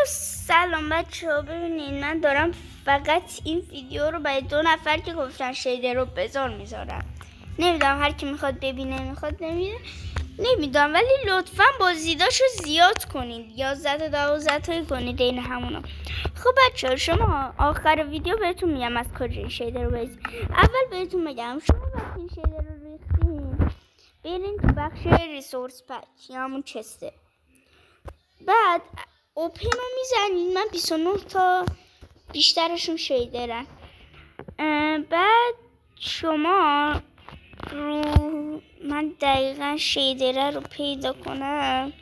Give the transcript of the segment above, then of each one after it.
سلام بچه‌ها، ببینید من دارم فقط این ویدیو رو برای 2 نفر که گفتن شیدر رو بذار میذارم. نمیدونم هر کی میخواد ببینه میخواد نمیدونم، ولی لطفا بازدیداشو زیاد کنید، 11 تا 12 تایی کنید این همونا. خب بچه‌ها، شما آخر ویدیو بهتون میگم از کجا این شیدر رو بذارید. اول بهتون میگم شما وقتی این شیدر رو ریختین برین تو بخش ریسورس پک یا همون چسته، بعد اوپن رو میزنید. من 29 تا بیشترشون شیدرن. بعد شما من دقیقا شیدره رو پیدا کنم.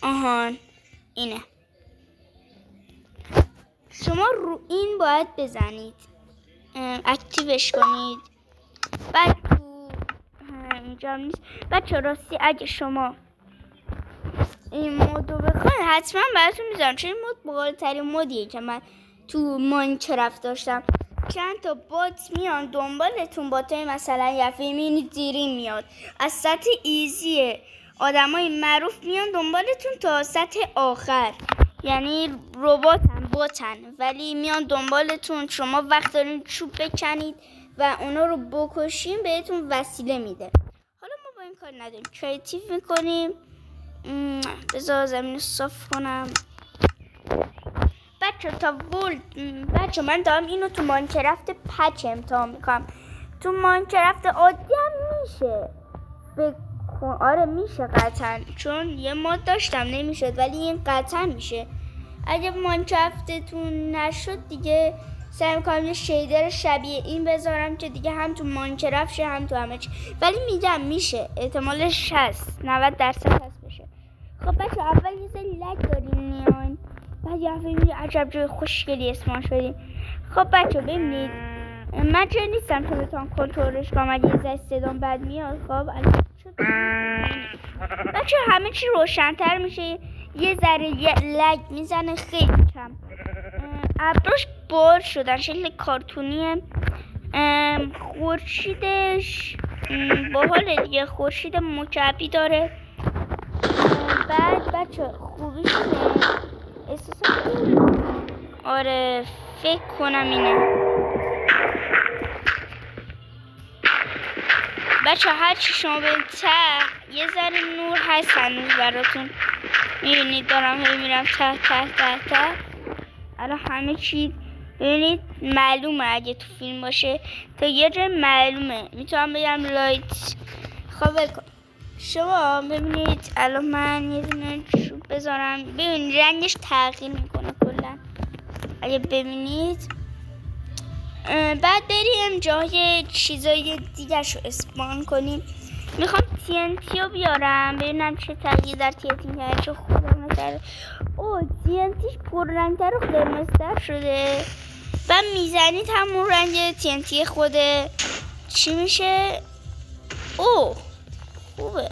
آهان اینه. شما رو این باید بزنید، اکتیوش کنید. بعد تو اینجا نیست بچه، راستی اگه شما این مودو بخواین حتما براتون میذارم، چون این مود باحال‌ترین مودیه که من تو ماینکرافت داشتم. چند تا بات میان دنبالتون، باتای مثلا یفه مینی دیری میاد از سطح ایزیه، آدمای معروف میان دنبالتون تا سطح آخر، یعنی باتن ولی میان دنبالتون. شما وقت دارین چوب بکنید و اونا رو بکشین بهتون وسیله میده. حالا ما با این کار نداریم، کریتیو میکنیم. بذار زمین رو صاف کنم بچه من دارم اینو تو ماینکرافت پچ امتحان میکنم. تو ماینکرافت عادی هم میشه آره میشه قطعا، چون یه مود داشتم نمیشد، ولی این قطعا میشه. اگه ماینکرافتتون نشد دیگه سعی میکنم یه شیدر شبیه این بذارم که دیگه هم تو ماینکرافت شه هم تو همه چی، ولی میگم میشه، احتمالش هست 90% هست بشه. خب بچه اول یه سری لگ داریم میان، بعد یه هفته عجب جای خوشگلی اسمان شدیم. خب بچه ببینید من چه نیستم که بتونم کنترلش کنم اگه یه ذره صدام بد میاد. خب بچه همه چی روشن‌تر میشه، یه ذره لگ میزنه خیلی کم. ابراش بار شدن شکل کارتونیه. خورشیدش باحاله دیگه، خورشید مکعبی داره. بعد بچه خوبیش آره فکر کنم اینه. بچه هرچی شما به یه ذره نور هست هنوز براتون، میبینید دارم هی میرم ته. الان همه چی ببینید معلومه، اگه تو فیلم باشه تا یه جای معلومه. میتونم بگم لایت. خب شما ببینید الان من یه دونه چوب بذارم، ببینید رنگش تغییر میکنه کلا اگه ببینید. بعد بریم جای چیزای دیگرش رو اسپان کنیم. میخوام TNT رو بیارم ببینم چه تغییر در TNT کرده، چه خودم نکرده. TNTش پررنگتر و قرمزتر شده. بعد میزنید همون رنگ TNT خوده چی میشه. خوبه.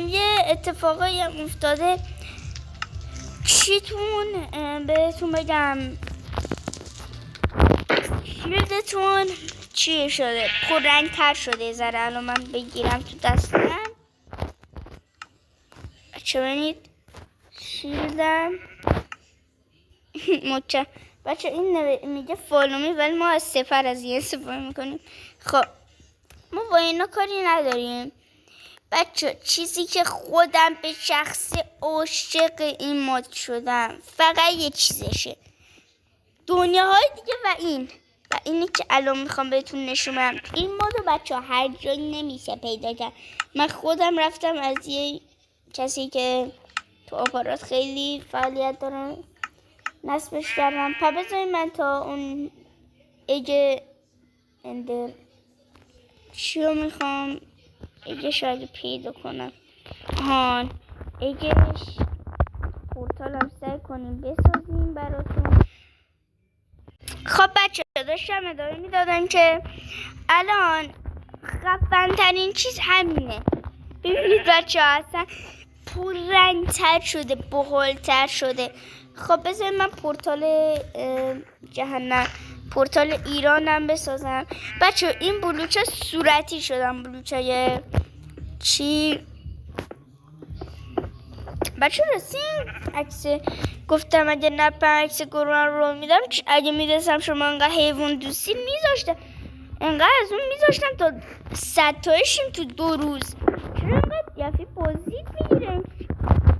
یه اتفاقایی هم افتاده بهتون بگم، شیلدتون چی شده، پررنگتر شده ذره. الان من بگیرم تو دستم بچه ببینید شیلدم بچه این میگه فالومی، ولی ما از 0 از این استفاده میکنیم. خب ما با اینا کاری نداریم بچه. چیزی که خودم به شخص عاشق این مود شدم فقط یه چیزشه، دنیاهای دیگه و اینی که الان میخوام بهتون نشون بدم. این مودو بچه هر جایی نمیشه پیدا کرد. من خودم رفتم از یه کسی که تو آپارات خیلی فعالیت داره نصبش کردم. بذارید من تا اون اندر چی رو میخوام شاید پیدا کنم. پورتال هم سعی کنیم بسازیم براتون. خب بچه داشتم ادامه میدادم که الان خفن‌ترین چیز همینه. ببینید بچه اصلا پررنگ‌تر شده، باحال‌تر شده. خب بذارید من پورتال ایرانم بسازم. بچه این بلوچه صورتی شدن، بلوچه چی بچه رسیم عکس گفتم اگه نپن عکس گروه رو میدم، اگه میدستم شما انقدر حیوان دوستین میذاشتم، انقدر از اون میذاشتم تا 100 تایشیم تو 2 روز. چرا انقدر یفی بازید میگیرم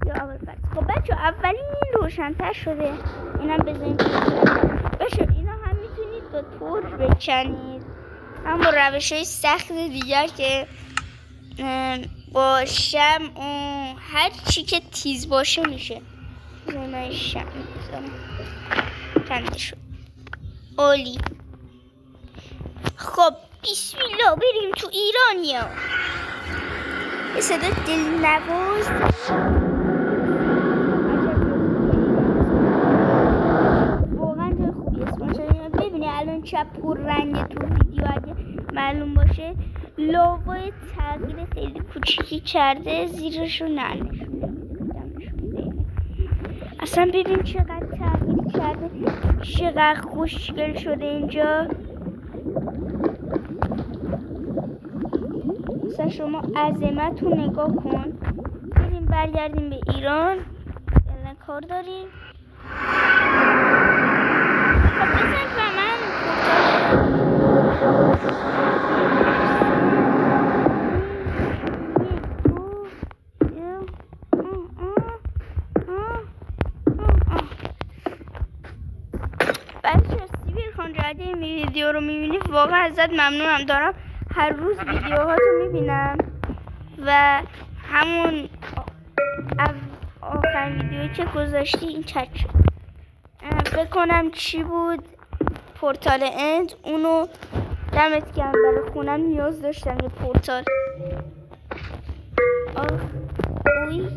یا اول فرد. خب بچه اولین این روشنتر شده، اینم بزنید بچه اینا هم میتونید با تور بکنید، هم با روش های سخت دیگر که با شمع و هر چی که تیز باشه میشه. من شمع میزنم کنده شد اولی. خب بیسمیلا بریم تو ایرانیا. یه صدا دلنواز واقعا جای خوبی است. ببینی الان چه پر رنگه تو ویدیو، اگه معلوم باشه لاوای تغییر خیلی کوچیکی کرده، زیرش رو ننشون. اصلا ببین چقدر تغییر کرده، چقدر خوشگل شده اینجا. مثلا شما عظمت رو نگاه کن. بریم برگردیم به ایران، الان کار داریم. خب بزن و من این ویدیو رو میبینید واقعا ازت ممنونم. دارم هر روز ویدیوهاتو میبینم و همون آخرین ویدیویی که گذاشتی این چت شد. فکر کنم چی بود، پورتال اند. اونو دمت گرم، برای خونم نیاز داشتم یه پورتال. آخ اوی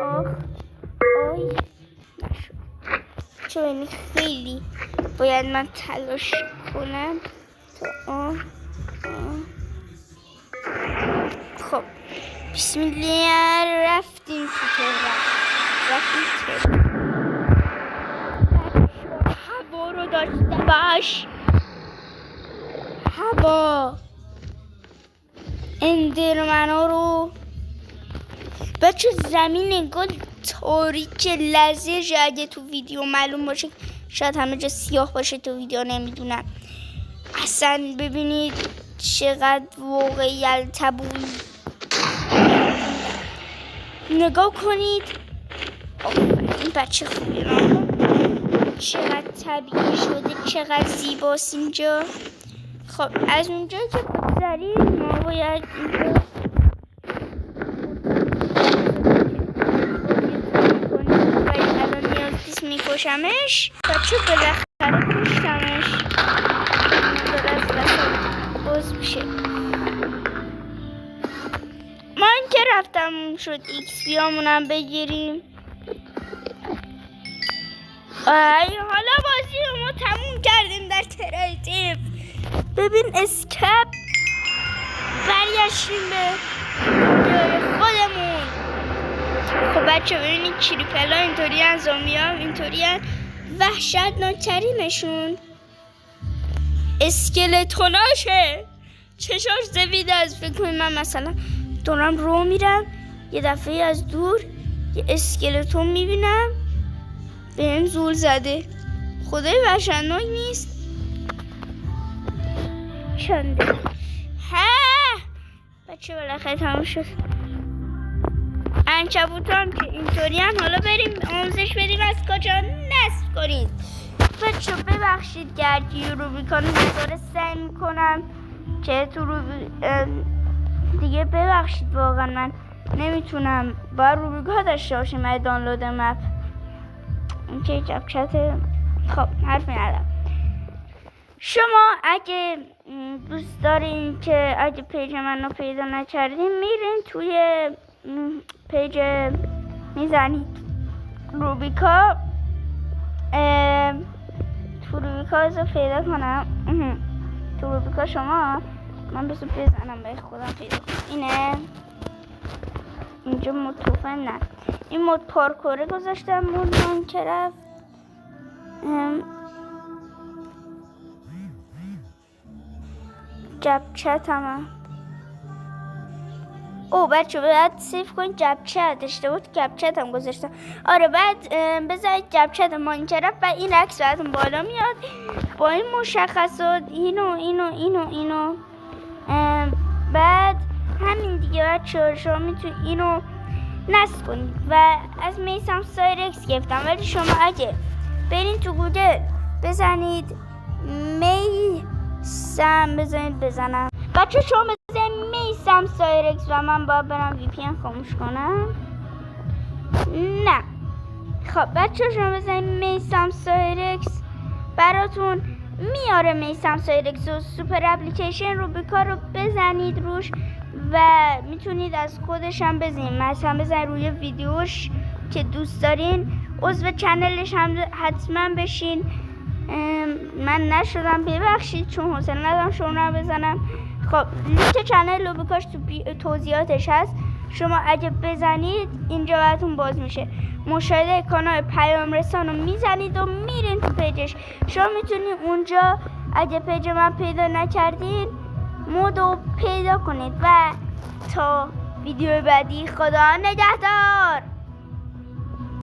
آخ اوی نشد. چون خیلی باید من تلاش کنم تا خب بسم الله رفتیم تو تهران. هوا رو داشته باش، هوا اندرمنا رو بچه. زمین انگار تاریک لزج، اگه تو ویدیو معلوم باشه، شاید همه جا سیاه باشه تو ویدیو نمیدونم. اصلا ببینید چقدر واقعی تبوی. نگاه کنید این بچه خوبی رو چقدر طبیعی شده، چقدر زیباست اینجا. خب از اونجا که بگذاریم ما باید میکشمش. بچه بالاخره کشتمش، داره از وسط باز میشه. من که رفتم شد ایکس بیامونم بگیریم. حالا بازی رو ما تموم کردیم در ترایتیف. ببین اسکپ برگشتیم به خودمون. خب بچه ببینید کریپلا اینطوری هن، زومبی ها اینطوری هن، وحشتناکترینشون اسکلتوناشه، چشاش زویده از. فکر کنید من مثلا دارم رو میرم، یه دفعه از دور یه اسکلتون میبینم بهم زول زده. خدای وحشتناک نیست؟ چنده ها بچه بالاخره تموم شد. عنکبوت هم که اینطوری هم. حالا بریم آموزش بدیم از کجا نصب کنید. بچه ببخشید گرگی روبیکانو بذاره سعی میکنم که تو دیگه ببخشید واقعا من نمیتونم با روبیکا داشته باشیم برای دانلود مپ. این که جبچت. خب حرف ندارم. شما اگه دوست دارین که اگه پیج من رو پیدا نکردین، میرین توی پیج میزنید روبیکا. تو روبیکا رو پیدا کنم. تو روبیکا شما من بسو بزنم به خودم پیدا کنم. اینه اینجا مطوفن نه، این مود پارکوره گذاشتم، مود ماینکرافت. جب چت هم او بچه باید سیف کنید جپچت. اشتباه جپچت هم گذاشتم. آره بعد بذارید جپچت مانیتر و این عکس براتون بالا میاد با این مشخصات اینو بعد همین دیگه بچه شما میتونید اینو نصب کنید و از میثم سایرکس گرفتم. ولی شما اگه برین تو گوگل بزنید میثم بزنم بچه شما بزنید میثم سایرکس و من باید برم وی پی ان خاموش کنم. نه خب بچه شما بزنید میثم سایرکس براتون میاره. میثم سایرکس و سوپر اپلیکیشن روبیکا رو بزنید روش و میتونید از خودش هم بزنید. مثلا بزنید روی ویدیوش که دوست دارین. عضو چنلش هم حتما بشین. من نشدم ببخشید چون حوصله ندارم شما رو بزنم. خب لینک چنل روبیکاش تو توضیحاتش هست. شما اگه بزنید اینجا براتون باز میشه. مشاهده کانال پیام رسان رو میزنید و میرین تو پیجش. شما میتونید اونجا اگه پیج من پیدا نکردین مودو پیدا کنید و تا ویدیو بعدی خدا نگهدار.